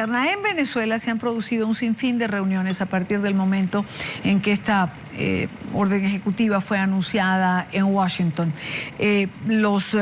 En Venezuela se han producido un sinfín de reuniones a partir del momento en que esta orden ejecutiva fue anunciada en Washington. Los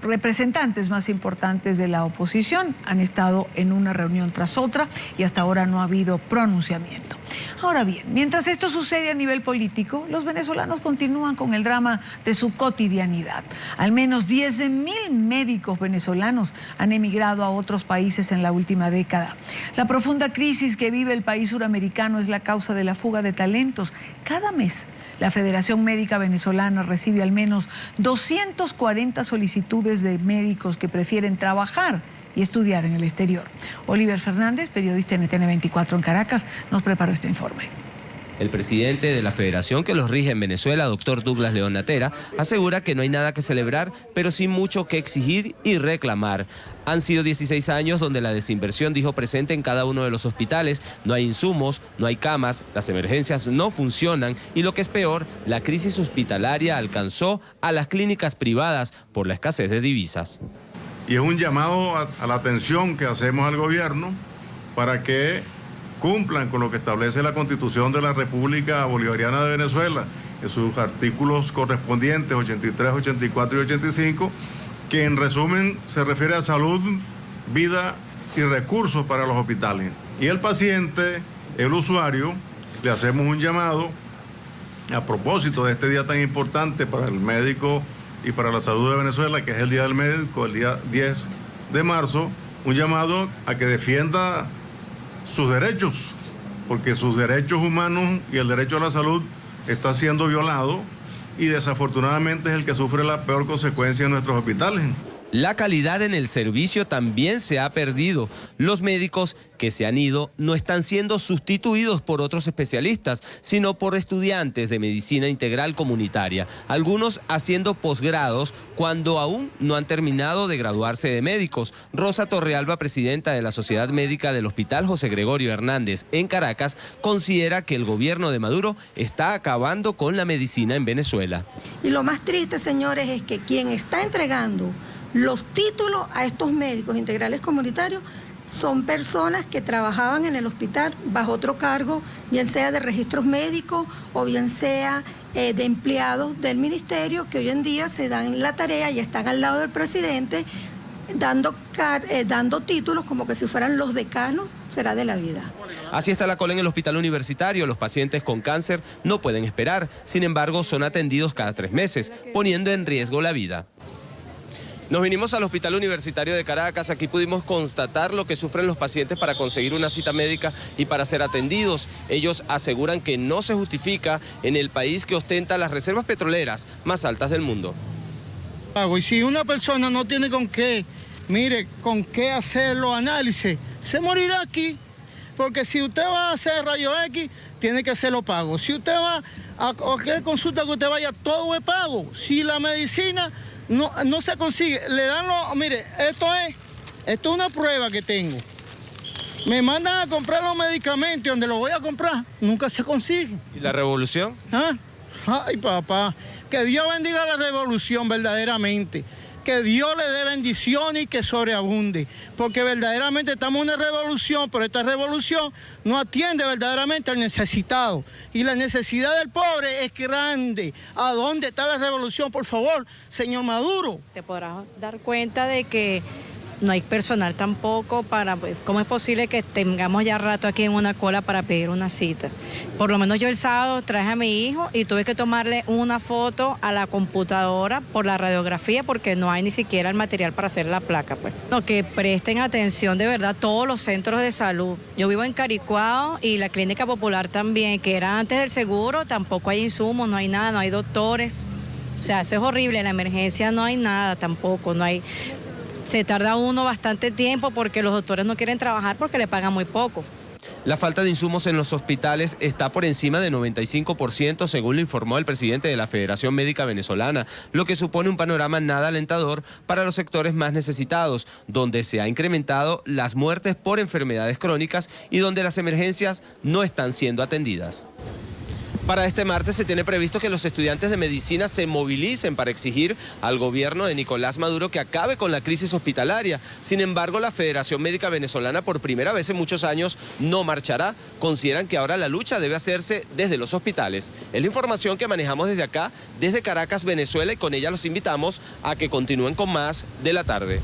representantes más importantes de la oposición han estado en una reunión tras otra y hasta ahora no ha habido pronunciamiento. Ahora bien, mientras esto sucede a nivel político, los venezolanos continúan con el drama de su cotidianidad. Al menos 10.000 médicos venezolanos han emigrado a otros países en la última década. La profunda crisis que vive el país suramericano es la causa de la fuga de talentos. Cada mes, la Federación Médica Venezolana recibe al menos 240 solicitudes de médicos que prefieren trabajar y estudiar en el exterior. Oliver Fernández, periodista NTN 24 en Caracas, nos preparó este informe. El presidente de la federación que los rige en Venezuela, doctor Douglas León Natera, asegura que no hay nada que celebrar, pero sí mucho que exigir y reclamar. Han sido 16 años donde la desinversión dijo presente en cada uno de los hospitales. No hay insumos, no hay camas, las emergencias no funcionan y lo que es peor, la crisis hospitalaria alcanzó a las clínicas privadas por la escasez de divisas. Y es un llamado a la atención que hacemos al gobierno para que cumplan con lo que establece la Constitución de la República Bolivariana de Venezuela, en sus artículos correspondientes 83, 84 y 85, que en resumen se refiere a salud, vida y recursos para los hospitales. Y el paciente, el usuario, le hacemos un llamado a propósito de este día tan importante para el médico y para la salud de Venezuela, que es el Día del Médico, el día 10 de marzo, un llamado a que defienda sus derechos, porque sus derechos humanos y el derecho a la salud está siendo violado y desafortunadamente es el que sufre la peor consecuencia en nuestros hospitales. La calidad en el servicio también se ha perdido. Los médicos que se han ido no están siendo sustituidos por otros especialistas, sino por estudiantes de medicina integral comunitaria, algunos haciendo posgrados cuando aún no han terminado de graduarse de médicos. Rosa Torrealba, presidenta de la Sociedad Médica del Hospital José Gregorio Hernández en Caracas, considera que el gobierno de Maduro está acabando con la medicina en Venezuela. Y lo más triste, señores, es que quien está entregando los títulos a estos médicos integrales comunitarios son personas que trabajaban en el hospital bajo otro cargo, bien sea de registros médicos o bien sea de empleados del ministerio, que hoy en día se dan la tarea y están al lado del presidente dando títulos como que si fueran los decanos, será de la vida. Así está la cola en el hospital universitario. Los pacientes con cáncer no pueden esperar, sin embargo son atendidos cada 3 meses, poniendo en riesgo la vida. Nos vinimos al Hospital Universitario de Caracas. Aquí pudimos constatar lo que sufren los pacientes para conseguir una cita médica y para ser atendidos. Ellos aseguran que no se justifica en el país que ostenta las reservas petroleras más altas del mundo. Y si una persona no tiene con qué hacer los análisis, se morirá aquí. Porque si usted va a hacer rayo X, tiene que hacerlo pago. Si usted va a cualquier consulta que usted vaya, todo es pago. Si la medicina no se consigue, le dan mire, esto es una prueba que tengo. Me mandan a comprar los medicamentos, donde los voy a comprar, nunca se consigue. ¿Y la revolución? ¿Ah? Ay, papá, que Dios bendiga la revolución verdaderamente. Que Dios le dé bendición y que sobreabunde, porque verdaderamente estamos en una revolución, pero esta revolución no atiende verdaderamente al necesitado, y la necesidad del pobre es grande. ¿A dónde está la revolución, por favor, señor Maduro? Te podrás dar cuenta de que no hay personal tampoco para, pues, ¿cómo es posible que tengamos ya rato aquí en una cola para pedir una cita? Por lo menos yo el sábado traje a mi hijo y tuve que tomarle una foto a la computadora por la radiografía porque no hay ni siquiera el material para hacer la placa, pues. No, que presten atención de verdad todos los centros de salud. Yo vivo en Caricuao y la Clínica Popular también, que era antes del seguro, tampoco hay insumos, no hay nada, no hay doctores. O sea, eso es horrible, en la emergencia no hay nada tampoco, no hay. Se tarda uno bastante tiempo porque los doctores no quieren trabajar porque le pagan muy poco. La falta de insumos en los hospitales está por encima de 95%, según lo informó el presidente de la Federación Médica Venezolana, lo que supone un panorama nada alentador para los sectores más necesitados, donde se han incrementado las muertes por enfermedades crónicas y donde las emergencias no están siendo atendidas. Para este martes se tiene previsto que los estudiantes de medicina se movilicen para exigir al gobierno de Nicolás Maduro que acabe con la crisis hospitalaria. Sin embargo, la Federación Médica Venezolana por primera vez en muchos años no marchará. Consideran que ahora la lucha debe hacerse desde los hospitales. Es la información que manejamos desde acá, desde Caracas, Venezuela, y con ella los invitamos a que continúen con más de la tarde.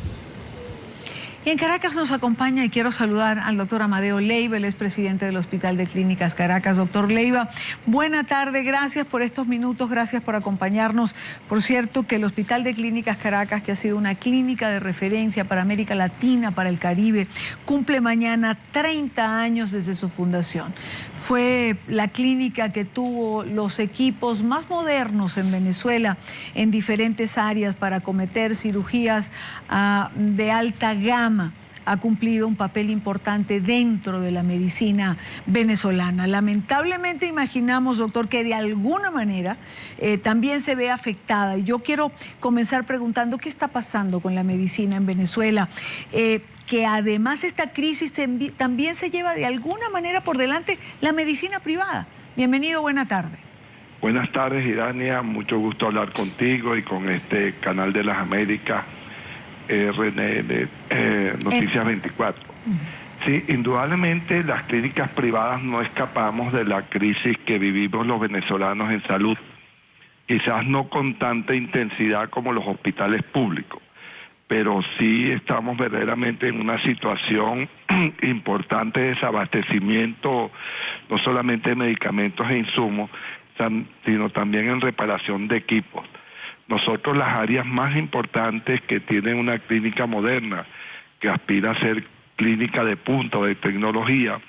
Y en Caracas nos acompaña y quiero saludar al doctor Amadeo Leiva, él es presidente del Hospital de Clínicas Caracas. Doctor Leiva, buena tarde, gracias por estos minutos, gracias por acompañarnos. Por cierto, que el Hospital de Clínicas Caracas, que ha sido una clínica de referencia para América Latina, para el Caribe, cumple mañana 30 años desde su fundación. Fue la clínica que tuvo los equipos más modernos en Venezuela en diferentes áreas para acometer cirugías de alta gama. Ha cumplido un papel importante dentro de la medicina venezolana. Lamentablemente imaginamos, doctor, que de alguna manera también se ve afectada. Y yo quiero comenzar preguntando qué está pasando con la medicina en Venezuela, que además esta crisis también se lleva de alguna manera por delante la medicina privada. Bienvenido, buena tarde. Buenas tardes, Irania. Mucho gusto hablar contigo y con este canal de las Américas. RNN, Noticias 24. Sí, indudablemente las clínicas privadas no escapamos de la crisis que vivimos los venezolanos en salud, quizás no con tanta intensidad como los hospitales públicos, pero sí estamos verdaderamente en una situación importante de desabastecimiento, no solamente de medicamentos e insumos, sino también en reparación de equipos. Nosotros las áreas más importantes que tienen una clínica moderna, que aspira a ser clínica de punta o de tecnología,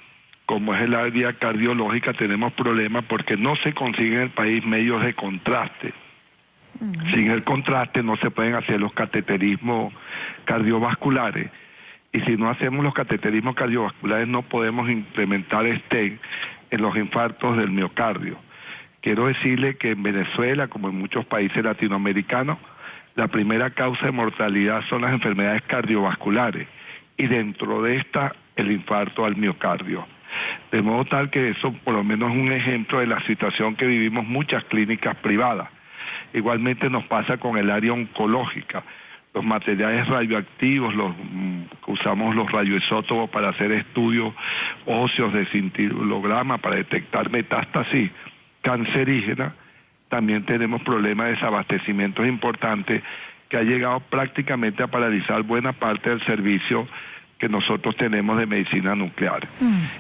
como es el área cardiológica, tenemos problemas porque no se consiguen en el país medios de contraste. Sin el contraste no se pueden hacer los cateterismos cardiovasculares. Y si no hacemos los cateterismos cardiovasculares no podemos implementar stent en los infartos del miocardio. Quiero decirle que en Venezuela, como en muchos países latinoamericanos, la primera causa de mortalidad son las enfermedades cardiovasculares y dentro de esta el infarto al miocardio. De modo tal que eso por lo menos es un ejemplo de la situación que vivimos muchas clínicas privadas. Igualmente nos pasa con el área oncológica. Los materiales radioactivos, usamos los radioisótopos para hacer estudios óseos de cintilograma para detectar metástasis cancerígena, también tenemos problemas de desabastecimiento importantes que ha llegado prácticamente a paralizar buena parte del servicio que nosotros tenemos de medicina nuclear.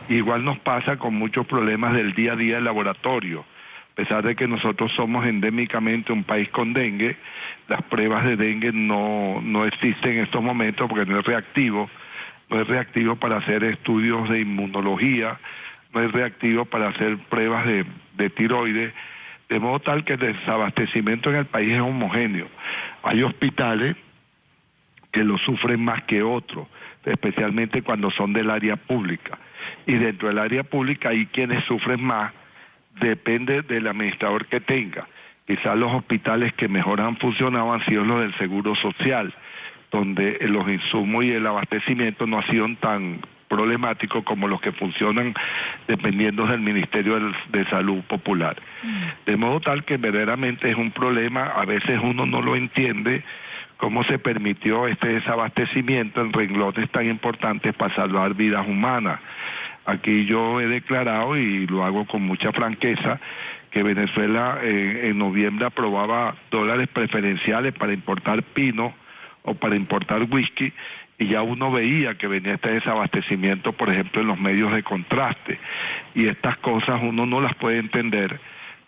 Igual nos pasa con muchos problemas del día a día del laboratorio. A pesar de que nosotros somos endémicamente un país con dengue, las pruebas de dengue no existen en estos momentos porque no es reactivo para hacer estudios de inmunología, no es reactivo para hacer pruebas de tiroides, de modo tal que el desabastecimiento en el país es homogéneo. Hay hospitales que lo sufren más que otros, especialmente cuando son del área pública. Y dentro del área pública hay quienes sufren más, depende del administrador que tenga. Quizás los hospitales que mejor han funcionado han sido los del Seguro Social, donde los insumos y el abastecimiento no han sido tan problemáticos como los que funcionan dependiendo del Ministerio de Salud Popular. De modo tal que verdaderamente es un problema, a veces uno no lo entiende, cómo se permitió este desabastecimiento en renglones tan importantes para salvar vidas humanas. Aquí yo he declarado, y lo hago con mucha franqueza, que Venezuela en noviembre aprobaba dólares preferenciales para importar pino o para importar whisky, y ya uno veía que venía este desabastecimiento, por ejemplo, en los medios de contraste. Y estas cosas uno no las puede entender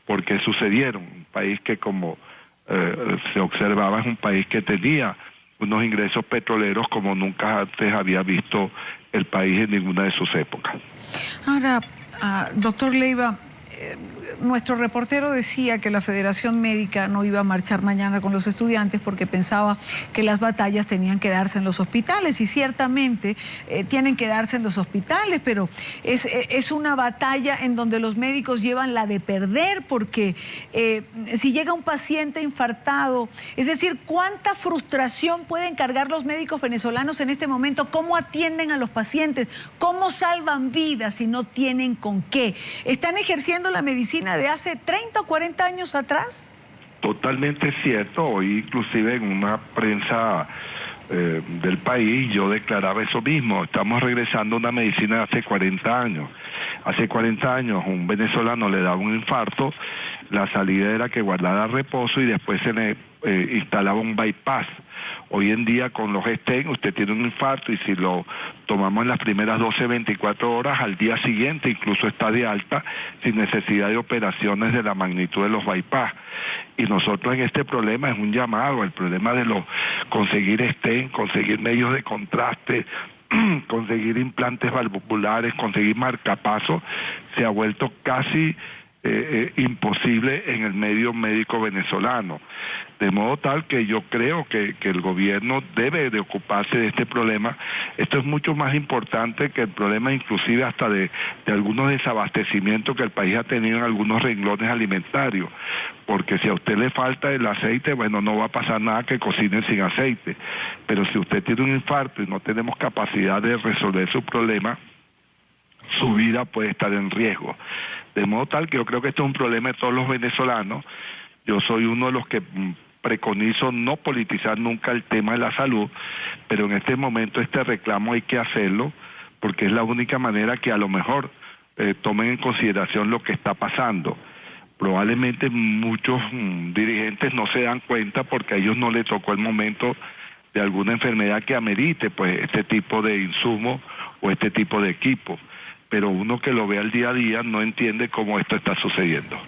porque sucedieron. Un país que, como se observaba, es un país que tenía unos ingresos petroleros como nunca antes había visto el país en ninguna de sus épocas. Ahora, doctor Leiva, nuestro reportero decía que la Federación Médica no iba a marchar mañana con los estudiantes porque pensaba que las batallas tenían que darse en los hospitales, y ciertamente tienen que darse en los hospitales, pero es una batalla en donde los médicos llevan la de perder, porque si llega un paciente infartado, es decir, ¿cuánta frustración pueden cargar los médicos venezolanos en este momento? ¿Cómo atienden a los pacientes? ¿Cómo salvan vidas si no tienen con qué? Están ejerciendo utilizando la medicina de hace 30 o 40 años atrás? Totalmente cierto. Hoy inclusive en una prensa del país yo declaraba eso mismo. Estamos regresando a una medicina de hace 40 años. Hace 40 años un venezolano le daba un infarto, la salida era que guardara reposo y después se le instalaba un bypass. Hoy en día con los stents usted tiene un infarto y si lo tomamos en las primeras 12, 24 horas, al día siguiente incluso está de alta sin necesidad de operaciones de la magnitud de los bypass. Y nosotros en este problema es un llamado, el problema de conseguir stents, conseguir medios de contraste, conseguir implantes valvulares, conseguir marcapasos, se ha vuelto casi imposible en el medio médico venezolano. De modo tal que yo creo que el gobierno debe de ocuparse de este problema. Esto es mucho más importante que el problema inclusive hasta de algunos desabastecimientos que el país ha tenido en algunos renglones alimentarios. Porque si a usted le falta el aceite, bueno, no va a pasar nada que cocinen sin aceite. Pero si usted tiene un infarto y no tenemos capacidad de resolver su problema, su vida puede estar en riesgo. De modo tal que yo creo que esto es un problema de todos los venezolanos. Yo soy uno de los que preconizo no politizar nunca el tema de la salud, pero en este momento este reclamo hay que hacerlo porque es la única manera que a lo mejor tomen en consideración lo que está pasando. Probablemente muchos dirigentes no se dan cuenta porque a ellos no les tocó el momento de alguna enfermedad que amerite pues este tipo de insumo o este tipo de equipo. Pero uno que lo ve al día a día no entiende cómo esto está sucediendo.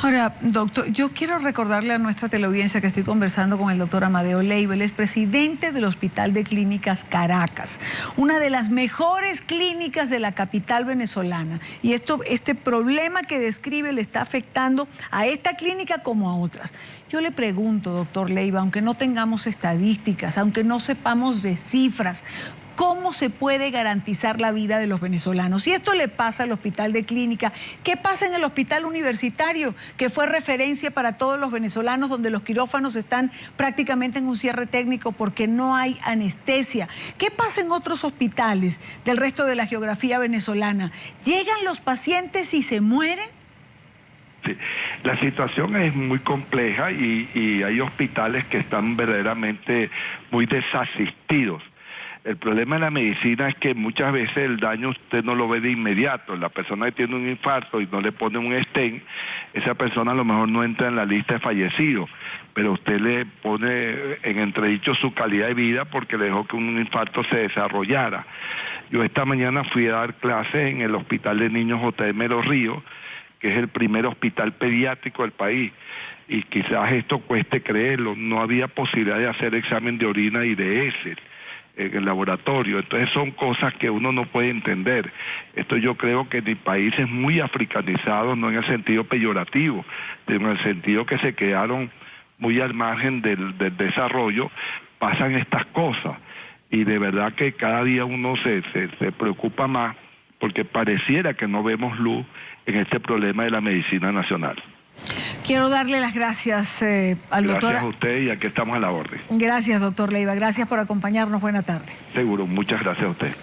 Ahora, doctor, yo quiero recordarle a nuestra teleaudiencia que estoy conversando con el doctor Amadeo Leiva, él es presidente del Hospital de Clínicas Caracas, una de las mejores clínicas de la capital venezolana. Y este problema que describe le está afectando a esta clínica como a otras. Yo le pregunto, doctor Leiva, aunque no tengamos estadísticas, aunque no sepamos de cifras, ¿cómo se puede garantizar la vida de los venezolanos? Si esto le pasa al hospital de clínica, ¿qué pasa en el hospital universitario, que fue referencia para todos los venezolanos, donde los quirófanos están prácticamente en un cierre técnico porque no hay anestesia? ¿Qué pasa en otros hospitales del resto de la geografía venezolana? ¿Llegan los pacientes y se mueren? Sí. La situación es muy compleja y hay hospitales que están verdaderamente muy desasistidos. El problema de la medicina es que muchas veces el daño usted no lo ve de inmediato. La persona que tiene un infarto y no le pone un stent, esa persona a lo mejor no entra en la lista de fallecidos, pero usted le pone en entredicho su calidad de vida porque le dejó que un infarto se desarrollara. Yo esta mañana fui a dar clases en el Hospital de Niños J.M. Los Ríos, que es el primer hospital pediátrico del país. Y quizás esto cueste creerlo, no había posibilidad de hacer examen de orina y de heces en el laboratorio. Entonces son cosas que uno no puede entender. Esto yo creo que mi país es muy africanizado, no en el sentido peyorativo, sino en el sentido que se quedaron muy al margen del desarrollo, pasan estas cosas. Y de verdad que cada día uno se preocupa más porque pareciera que no vemos luz en este problema de la medicina nacional. Quiero darle las gracias al doctor. Gracias a usted y aquí estamos a la orden. Gracias, doctor Leiva. Gracias por acompañarnos. Buena tarde. Seguro, muchas gracias a usted.